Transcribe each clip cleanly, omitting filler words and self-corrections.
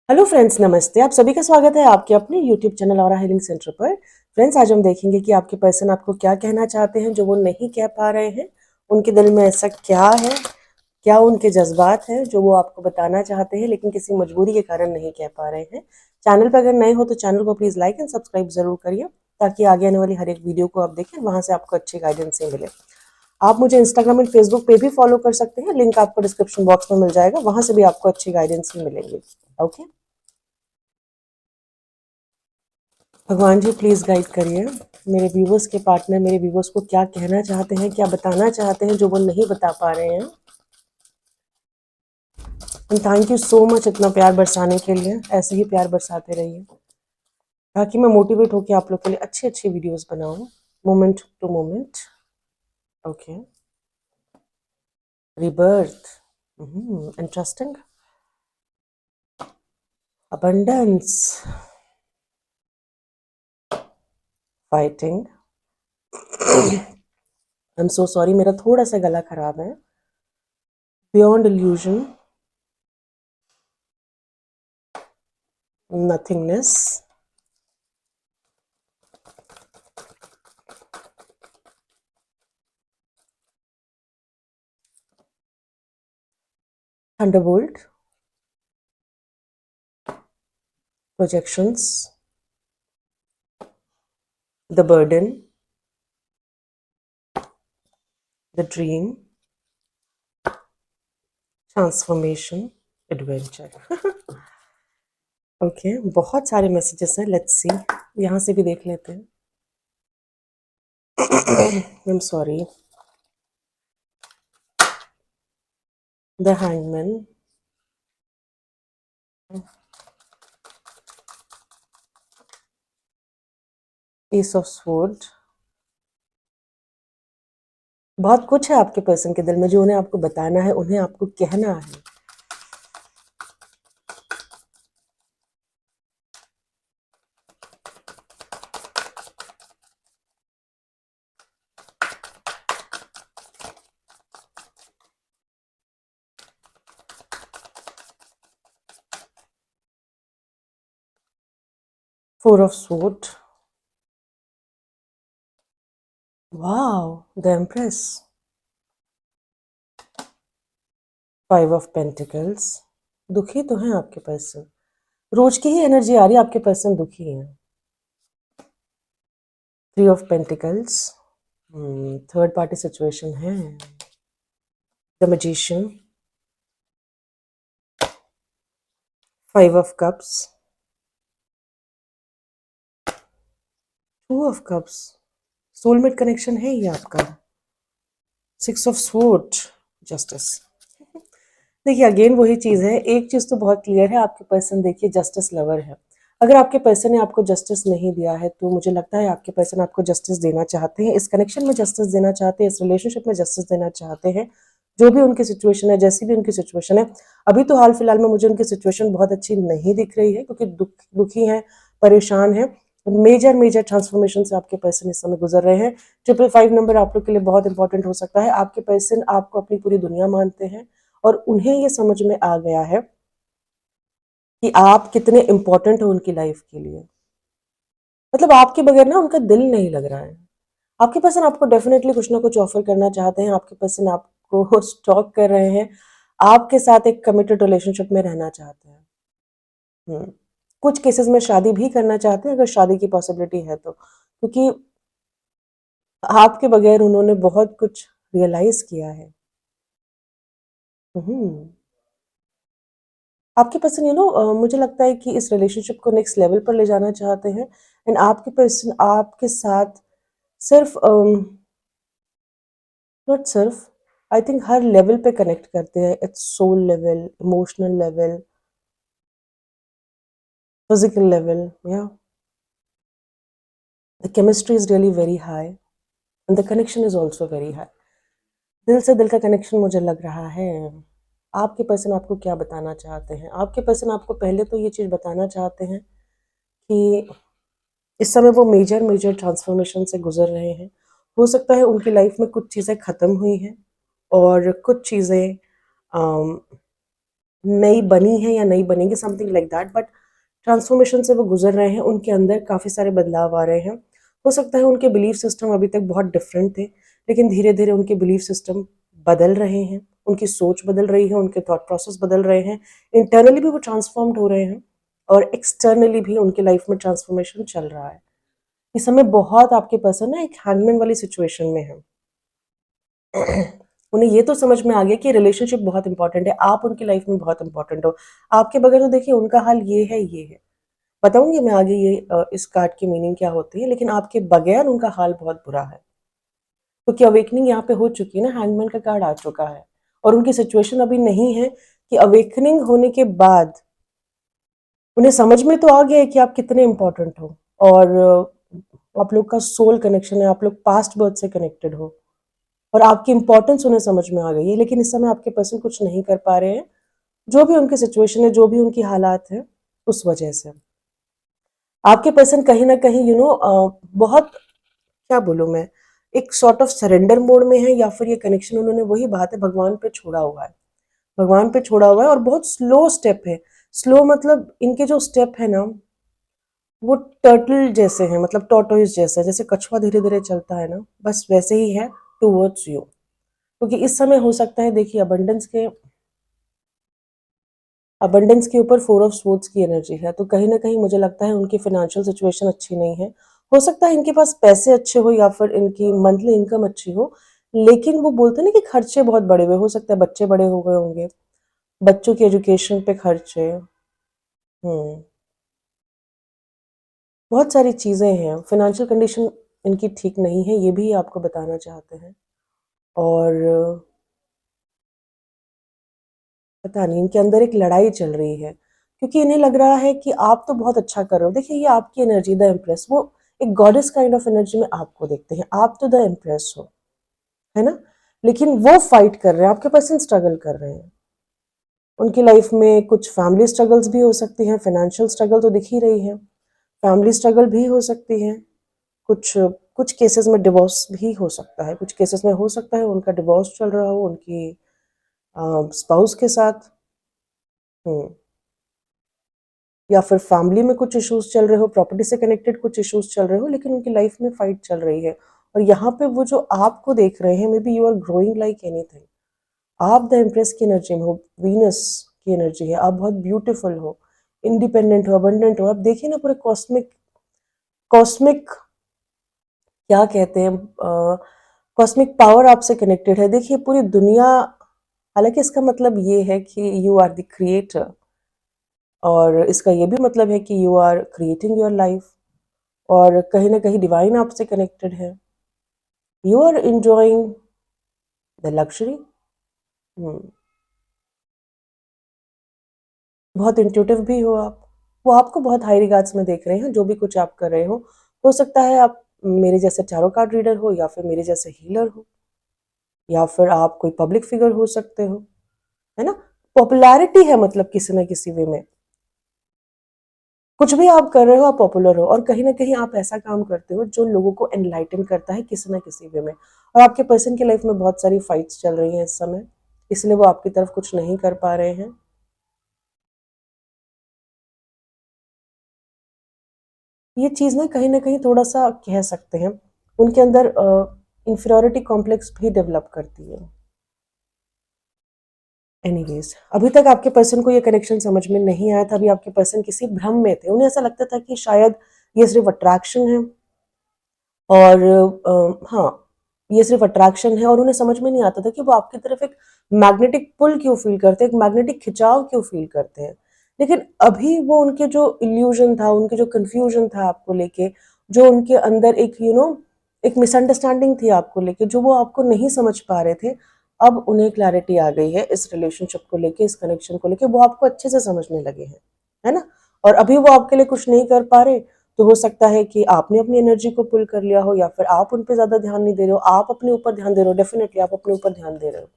Hello friends, नमस्ते। आप सभी का स्वागत है आपके अपने यूट्यूब चैनल और हीलिंग सेंटर पर। फ्रेंड्स, आज हम देखेंगे कि आपके पर्सन आपको क्या कहना चाहते हैं जो वो नहीं कह पा रहे हैं। उनके दिल में ऐसा क्या है, क्या उनके जज्बात हैं जो वो आपको बताना चाहते हैं लेकिन किसी मजबूरी के कारण नहीं कह पा रहे हैं। चैनल पर अगर नए हो तो चैनल को प्लीज़ लाइक एंड सब्सक्राइब ज़रूर करिए ताकि आगे आने वाली हर एक वीडियो को आप देखें, वहाँ से आपको अच्छी गाइडेंस ही मिले। आप मुझे इंस्टाग्राम एंड फेसबुक पे भी फॉलो कर सकते हैं, लिंक आपको डिस्क्रिप्शन बॉक्स में मिल जाएगा, वहाँ से भी आपको अच्छी गाइडेंस ही मिलेंगी। ओके, भगवान जी प्लीज़ गाइड करिए मेरे व्यूवर्स के पार्टनर मेरे व्यूवर्स को क्या कहना चाहते हैं, क्या बताना चाहते हैं जो वो नहीं बता पा रहे हैं। And thank you so much इतना प्यार बरसाने के लिए। ऐसे ही प्यार बरसाते रहिए ताकि मैं मोटिवेट होकर आप लोग के लिए अच्छी अच्छी वीडियोस बनाऊं, moment to moment. Okay, rebirth, interesting, abundance, fighting. I am so sorry, मेरा थोड़ा सा गला खराब है। Beyond illusion, nothingness, thunderbolt, projections, the burden, the dream, transformation, adventure। Okay, बहुत सारे मैसेजेस हैं, लेट्स सी, यहाँ से भी देख लेते हैं। I am sorry, the hangman, piece of sword. बहुत कुछ है आपके पर्सन के दिल में जो उन्हें आपको बताना है, उन्हें आपको कहना है। Four of sword, wow, the empress, five of pentacles. दुखी तो हैं आपके पर्सन, रोज की ही एनर्जी आ रही है, आपके पर्सन दुखी हैं। Three of pentacles, third party situation है। The magician, five of cups, two of cups, soulmate connection है ये आपका। Six of sword, justice. देखिए अगेन वही चीज़ है, एक चीज़ तो बहुत क्लियर है, आपके पर्सन देखिए जस्टिस लवर है। अगर आपके पर्सन ने आपको जस्टिस नहीं दिया है तो मुझे लगता है आपके पर्सन आपको जस्टिस देना चाहते हैं, इस कनेक्शन में जस्टिस देना चाहते हैं, इस रिलेशनशिप में जस्टिस देना चाहते हैं। जो भी उनकी सिचुएशन है, जैसी भी उनकी सिचुएशन है, अभी तो हाल फिलहाल में मुझे उनकी सिचुएशन बहुत अच्छी नहीं दिख रही है क्योंकि दुखी हैं, परेशान हैं। मेजर मेजर ट्रांसफॉर्मेशन से आपके पर्सन इस समय गुजर रहे हैं। 555 नंबर आप लोग के लिए बहुत इंपॉर्टेंट हो सकता है। आपके पर्सन आपको अपनी पूरी दुनिया मानते हैं और उन्हें ये समझ में आ गया है कि आप कितने इम्पोर्टेंट हो उनकी लाइफ के लिए। मतलब आपके बगैर ना उनका दिल नहीं लग रहा है। आपके पर्सन आपको डेफिनेटली कुछ ना कुछ ऑफर करना चाहते हैं, आपके पर्सन आपको स्टॉक कर रहे हैं, आपके साथ एक कमिटेड रिलेशनशिप में रहना चाहते हैं। कुछ केसेस में शादी भी करना चाहते हैं अगर शादी की पॉसिबिलिटी है तो, क्योंकि आपके बगैर उन्होंने बहुत कुछ रियलाइज किया है। हम्म आपके पर्सन मुझे लगता है कि इस रिलेशनशिप को नेक्स्ट लेवल पर ले जाना चाहते हैं। एंड आपके पर्सन आपके साथ सिर्फ नॉट सिर्फ, आई थिंक हर लेवल पे कनेक्ट करते हैं। It's soul level, emotional level, physical level, या the chemistry is really very high and the connection is also very high. दिल से दिल का कनेक्शन मुझे लग रहा है। आपके पर्सन आपको क्या बताना चाहते हैं? आपके पर्सन आपको पहले तो ये चीज़ बताना चाहते हैं कि इस समय वो मेजर मेजर ट्रांसफॉर्मेशन से गुजर रहे हैं। हो सकता है उनकी लाइफ में कुछ चीज़ें ख़त्म हुई हैं और कुछ चीज़ें नई बनी है या नई बनेंगी, something like that, but transformation से वो गुजर रहे हैं, उनके अंदर काफ़ी सारे बदलाव आ रहे हैं। हो सकता है उनके बिलीफ सिस्टम अभी तक बहुत डिफरेंट थे, लेकिन धीरे धीरे उनके बिलीफ सिस्टम बदल रहे हैं, उनकी सोच बदल रही है, उनके थॉट प्रोसेस बदल रहे हैं, इंटरनली भी वो ट्रांसफॉर्म्ड हो रहे हैं और एक्सटर्नली भी उनके लाइफ में ट्रांसफॉर्मेशन चल रहा है। इस समय बहुत आपके पर्सन ना एक हैंगमैन वाली सिचुएशन में है। उन्हें ये तो समझ में आ गया कि रिलेशनशिप बहुत इंपॉर्टेंट है, आप उनकी लाइफ में बहुत इंपॉर्टेंट हो। आपके बगैर तो देखिए उनका हाल ये है। बताऊंगी मैं आगे ये इस कार्ड की मीनिंग क्या होती है, लेकिन आपके बगैर उनका हाल बहुत बुरा है, क्योंकि अवेकनिंग यहाँ पे हो चुकी है ना, हैंगमैन का कार्ड आ चुका है और उनकी सिचुएशन अभी नहीं है कि अवेकनिंग होने के बाद उन्हें समझ में तो आ गया है कि आप कितने इंपॉर्टेंट हो और आप लोग का सोल कनेक्शन है, आप लोग पास्ट बर्थ से कनेक्टेड हो और आपकी इंपॉर्टेंस उन्हें समझ में आ गई है, लेकिन इस समय आपके पर्सन कुछ नहीं कर पा रहे हैं, जो भी उनकी सिचुएशन है, जो भी उनकी हालात है, उस वजह से आपके पर्सन कहीं ना कहीं बहुत, क्या बोलूं मैं, एक सॉर्ट ऑफ सरेंडर मोड में है, या फिर ये कनेक्शन उन्होंने, वही बात है, भगवान पे छोड़ा हुआ है, भगवान पे छोड़ा हुआ है और बहुत स्लो स्टेप है। स्लो मतलब इनके जो स्टेप है ना, वो टर्टल जैसे हैं, मतलब टॉर्टोइस जैसे, जैसे कछुआ धीरे धीरे चलता है ना, बस वैसे ही है टूवर्ड्स यू। क्योंकि इस समय हो सकता है, देखिए अबंडेंस के ऊपर फोर ऑफ स्वॉर्ड्स की एनर्जी है, तो कहीं ना कहीं मुझे लगता है उनकी फाइनेंशियल सिचुएशन अच्छी नहीं है। हो सकता है इनके पास पैसे अच्छे हो या फिर इनकी मंथली इनकम अच्छी हो, लेकिन वो बोलते हैं ना कि खर्चे बहुत बड़े हुए, हो सकता है बच्चे बड़े हो गए होंगे, बच्चों की एजुकेशन पे खर्चे, बहुत सारी चीज़ें हैं, फाइनेंशियल कंडीशन इनकी ठीक नहीं है, ये भी आपको बताना चाहते हैं। और पता नहीं इनके अंदर एक लड़ाई चल रही है, क्योंकि इन्हें लग रहा है कि आप तो बहुत अच्छा कर रहे हो। देखिए ये आपकी एनर्जी द इम्प्रेस, वो एक गॉडेस काइंड ऑफ एनर्जी में आपको देखते हैं, आप तो द इम्प्रेस हो, है ना, लेकिन वो फाइट कर रहे हैं, आपके पर्सन स्ट्रगल कर रहे हैं। उनकी लाइफ में कुछ फैमिली स्ट्रगल्स भी हो सकती हैं, फाइनेंशियल स्ट्रगल तो दिख ही रही है, फैमिली स्ट्रगल भी हो सकती है, कुछ कुछ केसेस में डिवोर्स भी हो सकता है, कुछ केसेस में हो सकता है उनका डिवोर्स चल रहा हो उनकी स्पाउस के साथ, या फिर फैमिली में कुछ इश्यूज चल रहे हो, प्रॉपर्टी से कनेक्टेड कुछ इश्यूज चल रहे हो, लेकिन उनकी लाइफ में फाइट चल रही है। और यहाँ पे वो जो आपको देख रहे हैं, maybe you are growing like anything, आप द इम्प्रेस की एनर्जी में हो, वीनस की एनर्जी है, आप बहुत ब्यूटीफुल हो, इंडिपेंडेंट हो, अबंडेंट हो। आप देखिए ना, पूरे कॉस्मिक कॉस्मिक क्या कहते हैं, कॉस्मिक पावर आपसे कनेक्टेड है। देखिए पूरी दुनिया, हालांकि इसका मतलब ये है कि यू आर द क्रिएटर, और इसका ये भी मतलब है कि you are creating your life, और कहीं ना कहीं डिवाइन आपसे कनेक्टेड है, you are enjoying the luxury. बहुत इंट्यूटिव भी हो आप, वो आपको बहुत हाई रिगार्ड्स में देख रहे हैं, जो भी कुछ आप कर रहे हो सकता है आप मेरे जैसे टैरो कार्ड रीडर हो, या फिर मेरे जैसे हीलर हो, या फिर आप कोई पब्लिक फिगर हो सकते हो, है ना, पॉपुलैरिटी है, मतलब किसी न किसी वे में कुछ भी आप कर रहे हो आप पॉपुलर हो, और कहीं ना कहीं आप ऐसा काम करते हो जो लोगों को एनलाइटन करता है किसी ना किसी वे में। और आपके पर्सन की लाइफ में बहुत सारी फाइट्स चल रही हैं इस समय, इसलिए वो आपकी तरफ कुछ नहीं कर पा रहे हैं। ये चीज़ ना कहीं थोड़ा सा कह सकते हैं उनके अंदर इंफीरियरिटी कॉम्प्लेक्स भी डेवलप करती है। एनीवेज, अभी तक आपके पर्सन को ये कनेक्शन समझ में नहीं आया था, अभी आपके पर्सन किसी भ्रम में थे, उन्हें ऐसा लगता था कि शायद ये सिर्फ अट्रैक्शन है, और हाँ, ये सिर्फ अट्रैक्शन है, और उन्हें समझ में नहीं आता था कि वो आपकी तरफ एक मैग्नेटिक पुल क्यों फील करते हैं, एक मैग्नेटिक खिंचाव क्यों फील करते हैं। लेकिन अभी वो उनके जो इल्यूजन था, उनके जो कंफ्यूजन था आपको लेके, जो उनके अंदर एक एक मिसअंडरस्टैंडिंग थी आपको लेके, जो वो आपको नहीं समझ पा रहे थे, अब उन्हें क्लैरिटी आ गई है इस रिलेशनशिप को लेके, इस कनेक्शन को लेके, वो आपको अच्छे से समझने लगे हैं, है ना। और अभी वो आपके लिए कुछ नहीं कर पा रहे, तो हो सकता है कि आपने अपनी एनर्जी को पुल कर लिया हो, या फिर आप उन पे ज़्यादा ध्यान नहीं दे रहे हो, आप अपने ऊपर ध्यान दे रहे हो, डेफिनेटली आप अपने ऊपर ध्यान दे रहे हो,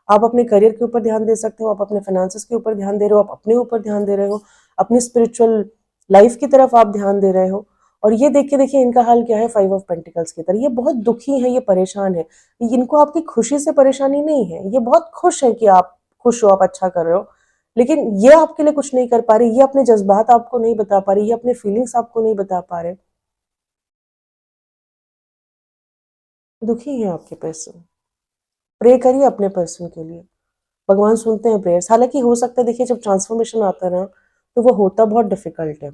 आप अपने करियर के ऊपर ध्यान दे सकते हो, आप अपने फाइनेंसेस के ऊपर ध्यान दे रहे हो, आप अपने ऊपर ध्यान दे रहे हो, अपनी स्पिरिचुअल लाइफ की तरफ आप ध्यान दे रहे हो। और ये देख के देखिए इनका हाल क्या है, 5 ऑफ पेंटिकल्स की तरह, ये बहुत दुखी है, ये परेशान है, इनको आपकी खुशी से परेशानी नहीं है, ये बहुत खुश है कि आप खुश हो, आप अच्छा कर रहे हो, लेकिन ये आपके लिए कुछ नहीं कर पा रही, ये अपने जज्बात आपको नहीं बता पा रही, ये अपने फीलिंग्स आपको नहीं बता पा रहे, दुखी है आपके पर्सन। प्रे करिए अपने पर्सन के लिए, भगवान सुनते हैं प्रेयर्स। हालांकि हो सकता है, देखिए जब ट्रांसफॉर्मेशन आता है ना, तो वो होता बहुत डिफिकल्ट है,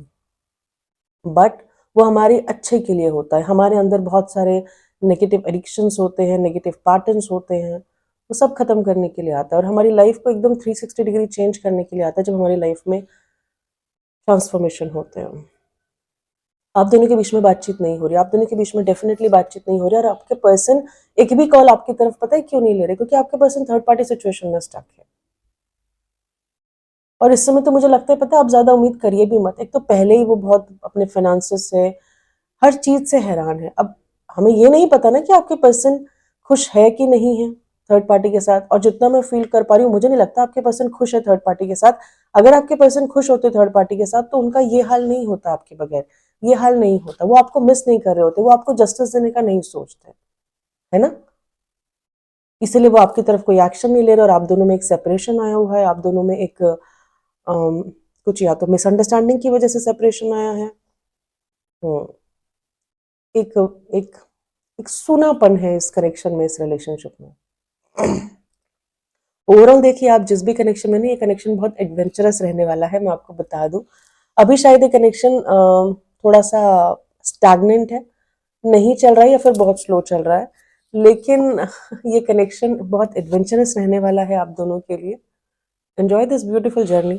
बट वो हमारे अच्छे के लिए होता है। हमारे अंदर बहुत सारे नेगेटिव एडिक्शंस होते हैं, नेगेटिव पैटर्न्स होते हैं, वो सब खत्म करने के लिए आता है, और हमारी लाइफ को एकदम 360 डिग्री चेंज करने के लिए आता है जब हमारी लाइफ में ट्रांसफॉर्मेशन होते हैं। आप दोनों के बीच में बातचीत नहीं हो रही, आप दोनों के बीच में डेफिनेटली बातचीत नहीं हो रही, और आपके पर्सन एक भी कॉल आपकी तरफ पता है क्यों नहीं ले रहे? क्योंकि आपके पर्सन थर्ड पार्टी सिचुएशन में स्टक है। और इस समय तो मुझे लगता है, पता है, आप ज्यादा उम्मीद करिए भी मत। एक तो पहले ही वो बहुत अपने फाइनेंसेस से, हर चीज से हैरान है। अब हमें ये नहीं पता ना कि आपके पर्सन खुश है कि नहीं है थर्ड पार्टी के साथ, और जितना मैं फील कर पा रही हूँ, मुझे नहीं लगता आपके पर्सन खुश है थर्ड पार्टी के साथ। अगर आपके पर्सन खुश होते थर्ड पार्टी के साथ, तो उनका ये हाल नहीं होता आपके बगैर, ये हाल नहीं होता। वो आपको मिस नहीं कर रहे होते, वो आपको जस्टिस देने का नहीं सोचते, है ना? इसीलिए वो आपकी तरफ कोई एक्शन नहीं ले रहे, और आप दोनों में एक सेपरेशन आया हुआ है, आप दोनों में एक कुछ या तो मिसअंडरस्टैंडिंग की वजह से सेपरेशन आया है। हम्म, एक एक एक सूनापन है इस कनेक्शन में, इस रिलेशनशिप में। ओवरऑल देखिए, आप जिस भी कनेक्शन में, नहीं, ये कनेक्शन बहुत एडवेंचरस रहने वाला है, मैं आपको बता दूं। अभी शायद ये कनेक्शन थोड़ा सा स्टैग्नेंट है, नहीं चल रहा है, या फिर बहुत स्लो चल रहा है, लेकिन ये कनेक्शन बहुत एडवेंचरस रहने वाला है आप दोनों के लिए। Enjoy this beautiful journey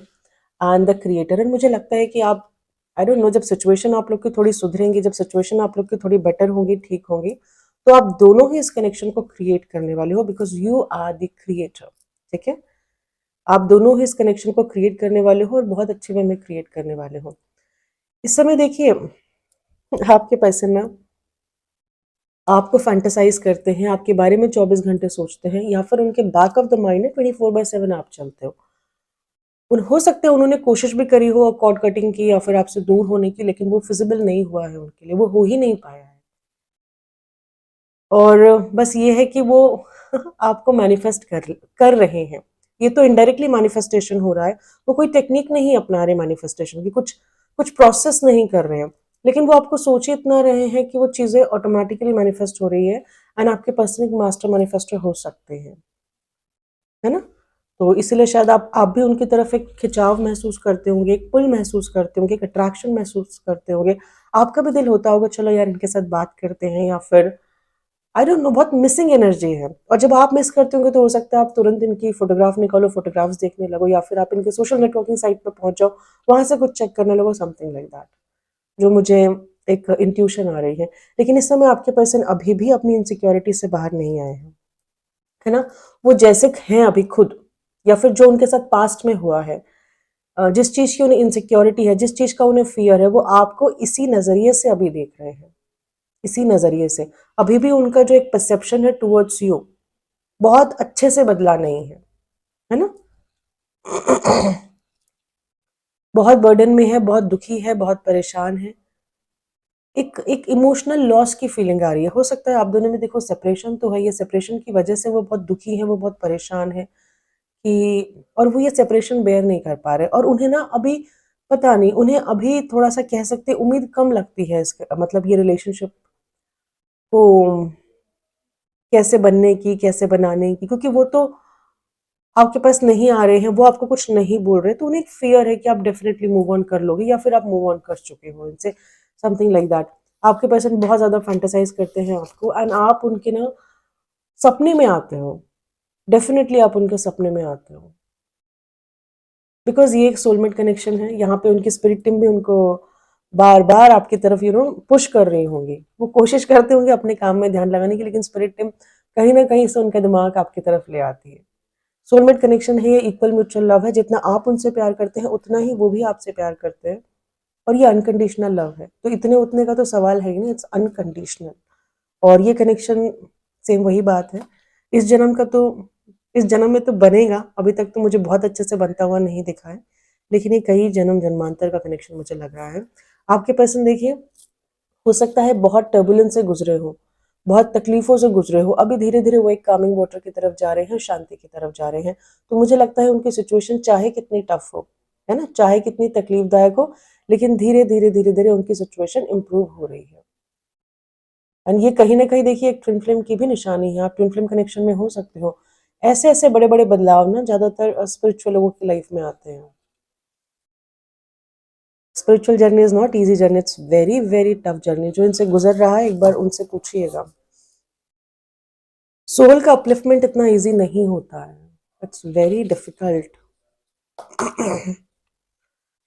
and the creator. And मुझे लगता है कि आप, आई डोंट नो, जब सिचुएशन आप लोग की थोड़ी सुधरेंगी, जब सिचुएशन आप लोग की थोड़ी बेटर होंगी, ठीक होंगी, तो आप दोनों ही इस कनेक्शन को क्रिएट करने वाले हो, because you are the creator. ठीक है, आप दोनों ही इस कनेक्शन को क्रिएट करने वाले हो, और बहुत अच्छे वे में क्रिएट करने वाले हो। इस समय देखिए, आपके पर्सन ना आपको फैंटेसाइज करते हैं, आपके बारे में 24 घंटे सोचते हैं, या फिर उनके बैक ऑफ द माइंड में 24/7 आप चलते हो। हो सकता है उन्होंने कोशिश भी करी हो कॉर्ड कटिंग की, या फिर आपसे दूर होने की, लेकिन वो फिजिबल नहीं हुआ है उनके लिए, वो हो ही नहीं पाया है। और बस ये है कि वो आपको मैनिफेस्ट कर रहे हैं। ये तो इनडायरेक्टली मैनिफेस्टेशन हो रहा है, वो कोई टेक्निक नहीं अपना रहे मैनिफेस्टेशन की, कुछ कुछ प्रोसेस नहीं कर रहे हैं, लेकिन वो आपको सोच ही इतना रहे हैं कि वो चीजें ऑटोमेटिकली मैनिफेस्ट हो रही है। एंड आपके पर्सन एक मास्टर मैनिफेस्टर हो सकते हैं, है ना? तो इसलिए शायद आप भी उनकी तरफ एक खिंचाव महसूस करते होंगे, एक पुल महसूस करते होंगे, एक अट्रैक्शन महसूस करते होंगे। आपका भी दिल होता होगा, चलो यार इनके साथ बात करते हैं, या फिर आई डोंट नो, बहुत मिसिंग एनर्जी है। और जब आप मिस करते होंगे, तो हो सकता है आप तुरंत इनकी फोटोग्राफ निकालो, फोटोग्राफ्स देखने लगो, या फिर आप इनके सोशल नेटवर्किंग साइट पर पहुंच जाओ, वहां से कुछ चेक करने लगो, समथिंग लाइक दैट, जो मुझे एक इंट्यूशन आ रही है। लेकिन इस समय आपके पर्सन अभी भी अपनी इनसिक्योरिटी से बाहर नहीं आए हैं, है ना? वो जैसे हैं अभी खुद, या फिर जो उनके साथ पास्ट में हुआ है, जिस चीज की उन्हें इनसिक्योरिटी है, जिस चीज का उन्हें फियर है, वो आपको इसी नजरिए से अभी देख रहे हैं, इसी नजरिए से। अभी भी उनका जो एक परसेप्शन है टुवर्ड्स यू, बहुत अच्छे से बदला नहीं है ना? बहुत बर्डन में है, बहुत दुखी है, बहुत परेशान है। एक एक इमोशनल लॉस की फीलिंग आ रही है। हो सकता है आप दोनों में, देखो सेपरेशन तो है, ये सेपरेशन की वजह से वो बहुत दुखी है, वो बहुत परेशान है कि, और वो ये सेपरेशन बेयर नहीं कर पा रहे, और उन्हें ना अभी पता नहीं, उन्हें अभी थोड़ा सा कह सकते हैं, उम्मीद कम लगती है इसके, मतलब ये रिलेशनशिप को कैसे बनने की, कैसे बनाने की, क्योंकि वो तो आपके पास नहीं आ रहे हैं, वो आपको कुछ नहीं बोल रहे, तो उन्हें एक फियर है कि आप डेफिनेटली मूव ऑन कर लोगे, या फिर आप मूव ऑन कर चुके हो इनसे, समथिंग लाइक दैट। आपके पर्सन बहुत ज्यादा फैंटेसाइज करते हैं आपको, एंड आप उनके ना सपने में आते हो, डेफिनेटली आप उनके सपने में आते हो, बिकॉज ये एक सोलमेट कनेक्शन है। यहाँ पे उनकी स्पिरिट टीम भी उनको बार बार आपकी तरफ पुश कर रही होंगी, वो कोशिश करते होंगे अपने काम में ध्यान लगाने की, लेकिन स्पिरिट टीम कहीं ना कहीं से उनका दिमाग आपकी तरफ ले आती है। सोलमेट कनेक्शन है, ये इक्वल म्यूचुअल लव है, जितना आप उनसे प्यार करते हैं, उतना ही वो भी आपसे प्यार करते हैं, और ये अनकंडीशनल लव है। तो इतने उतने का तो सवाल है ही नहीं, इट्स अनकंडीशनल। और ये कनेक्शन, सेम वही बात है, इस जन्म का तो, इस जन्म में तो बनेगा, अभी तक तो मुझे बहुत अच्छे से बनता हुआ नहीं दिखा है, लेकिन ये कई जन्म जन्मांतर का कनेक्शन मुझे लग रहा है। आपके पर्सन देखिए, हो सकता है बहुत टर्बुलेंस से गुजरे हो, बहुत तकलीफों से गुजरे हो, अभी धीरे धीरे वो एक कामिंग वाटर की तरफ जा रहे हैं, शांति की तरफ जा रहे हैं। तो मुझे लगता है उनकी सिचुएशन चाहे कितनी टफ हो, है ना, चाहे कितनी तकलीफदायक हो, लेकिन धीरे धीरे धीरे धीरे उनकी सिचुएशन इंप्रूव हो रही है। एंड ये कहीं ना कहीं देखिए एक ट्विन फ्लेम की भी निशानी है, आप ट्विन फ्लेम कनेक्शन में हो सकते हो। ऐसे ऐसे बड़े बड़े बदलाव ना ज्यादातर स्पिरिचुअल लोगों की लाइफ में आते हैं। Spiritual journey is not easy journey, it's very very tough journey. जो इनसे गुजर रहा है एक बार उनसे पूछिएगा। सोल का अपलिफ्टमेंट इतना इजी नहीं होता है, इट्स वेरी डिफिकल्ट।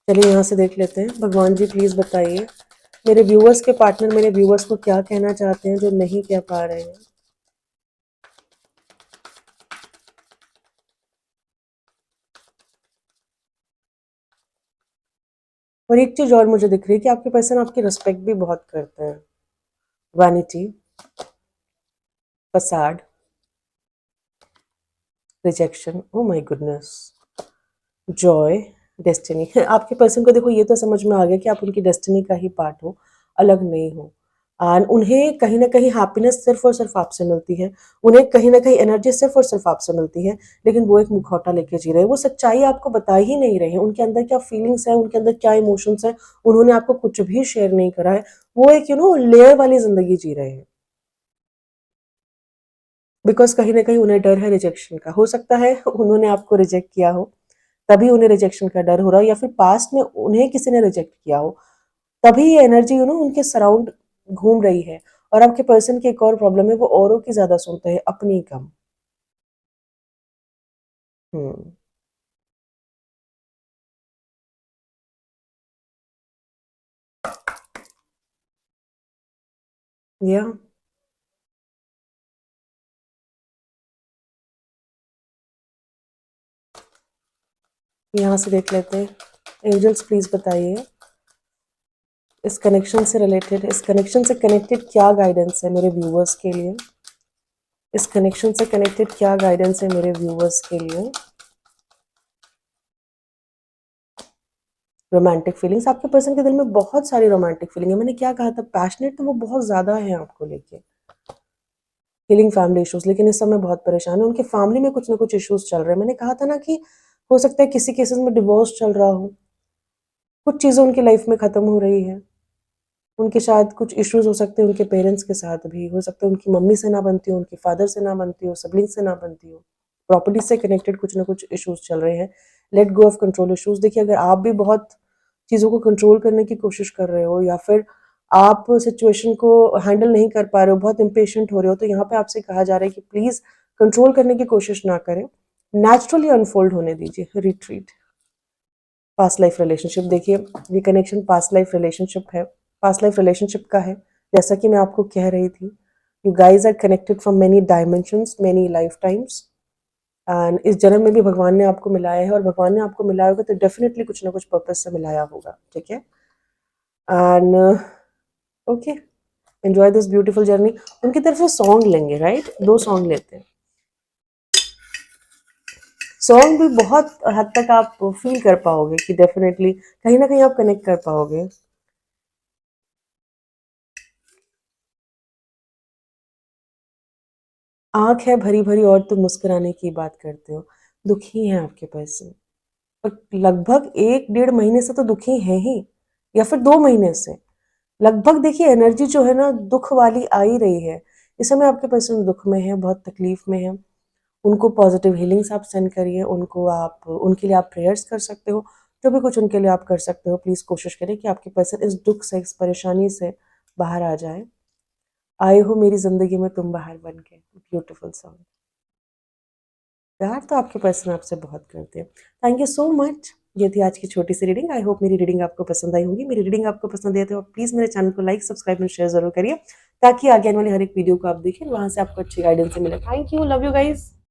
चलिए यहाँ से देख लेते हैं। भगवान जी प्लीज बताइए मेरे व्यूअर्स के पार्टनर मेरे व्यूअर्स को क्या कहना चाहते हैं जो नहीं कह पा रहे हैं। और एक चीज और मुझे दिख रही है कि आपके पर्सन आपकी रिस्पेक्ट भी बहुत करते हैं। Vanity, facade, rejection, oh my goodness, Joy, destiny. आपके पर्सन को देखो ये तो समझ में आ गया कि आप उनकी डेस्टिनी का ही पार्ट हो, अलग नहीं हो। एंड उन्हें कहीं ना कहीं हैप्पीनेस सिर्फ और सिर्फ आपसे मिलती है, उन्हें कहीं ना कहीं एनर्जी सिर्फ और सिर्फ आपसे मिलती है, लेकिन वो एक मुखौटा लेके जी रहे हैं। वो सच्चाई आपको बता ही नहीं रहे हैं, उनके अंदर क्या फीलिंग्स है, उनके अंदर क्या इमोशंस है, उन्होंने आपको कुछ भी शेयर नहीं करा है। वो एक लेयर वाली जिंदगी जी रहे हैं, बिकॉज कहीं ना कहीं उन्हें डर है रिजेक्शन का। हो सकता है उन्होंने आपको रिजेक्ट किया हो, तभी उन्हें रिजेक्शन का डर हो रहा हो, या फिर पास्ट में उन्हें किसी ने रिजेक्ट किया हो, तभी ये एनर्जी उनके सराउंड घूम रही है। और आपके पर्सन की एक और प्रॉब्लम है, वो औरों की ज्यादा सुनते हैं, अपनी कम। हम्म। या यहाँ से देख लेते हैं। एंजल्स प्लीज बताइए इस कनेक्शन से रिलेटेड, इस कनेक्शन से कनेक्टेड क्या गाइडेंस है मेरे व्यूअर्स के लिए। इस कनेक्शन से कनेक्टेड क्या गाइडेंस है मेरे व्यूअर्स के लिए। रोमांटिक फीलिंग्स, आपके पर्सन के दिल में बहुत सारी रोमांटिक फीलिंग है। मैंने क्या कहा था, पैशनेट तो वो बहुत ज्यादा है आपको लेके। हीलिंग फैमिली इश्यूज, लेकिन इस समय बहुत परेशान है, उनके फैमिली में कुछ ना कुछ इश्यूज चल रहे हैं। मैंने कहा था ना कि हो सकता है किसी केसेस में डिवोर्स चल रहा हो, कुछ चीजें उनकी लाइफ में खत्म हो रही है। उनके शायद कुछ इश्यूज हो सकते हैं उनके पेरेंट्स के साथ भी, हो सकता है उनकी मम्मी से ना बनती हो, उनके फादर से ना बनती हो, सिबलिंग से ना बनती हो, प्रॉपर्टी से कनेक्टेड कुछ ना कुछ इश्यूज चल रहे हैं। Let go of control issues. देखिए अगर आप भी बहुत चीज़ों को कंट्रोल करने की कोशिश कर रहे हो, या फिर आप सिचुएशन को हैंडल नहीं कर पा रहे हो, बहुत इम्पेशेंट हो रहे हो, तो यहाँ पे आपसे कहा जा रहा है कि प्लीज कंट्रोल करने की कोशिश ना करें, नेचुरली अनफोल्ड होने दीजिए। रिट्रीट। पास्ट लाइफ रिलेशनशिप, देखिए ये कनेक्शन पास्ट लाइफ रिलेशनशिप है, पास्ट लाइफ रिलेशनशिप का है। जैसा कि मैं आपको कह रही थी, you guys are connected from many dimensions, many lifetimes. And इस जन्म में भी भगवान ने आपको मिलाया है, और भगवान ने आपको मिलाया होगा तो डेफिनेटली कुछ ना कुछ पर्पज से मिलाया होगा, ठीक है। And okay, enjoy this beautiful journey. उनकी तरफ से सॉन्ग लेंगे, राइट, 2 सॉन्ग लेते हैं। सॉन्ग भी बहुत हद तक आप फील कर पाओगे कि डेफिनेटली कहीं ना कहीं आप कनेक्ट कर पाओगे। आंख है भरी भरी और तुम मुस्कुराने की बात करते हो। दुखी है आपके पर्सन, और लगभग 1 डेढ़ महीने से तो दुखी है ही, या फिर 2 महीने से लगभग। देखिए एनर्जी जो है ना दुख वाली आ ही रही है। इस समय आपके पर्सन दुख में है, बहुत तकलीफ में है। उनको पॉजिटिव हीलिंग्स आप सेंड करिए, उनको आप उनके लिए आप प्रेयर्स कर सकते हो, जो भी कुछ उनके लिए आप कर सकते हो। प्लीज़ कोशिश करें कि आपके पर्सन इस दुख से, इस परेशानी से बाहर आ जाए। आए हो मेरी ज़िंदगी में तुम बाहर बन के, ब्यूटीफुल सॉन्ग। प्यार तो आपके पर्सन आपसे बहुत करते हैं। Thank you so much. ये थी आज की छोटी सी रीडिंग। आई होप मेरी रीडिंग आपको पसंद आई होगी। मेरी रीडिंग आपको पसंद आई तो प्लीज़ मेरे चैनल को लाइक, सब्सक्राइब एंड शेयर जरूर करिए, ताकि आगे आने वाली हर एक वीडियो को आप देखें, वहां से आपको अच्छी गाइडेंस मिले। Thank you, love you guys.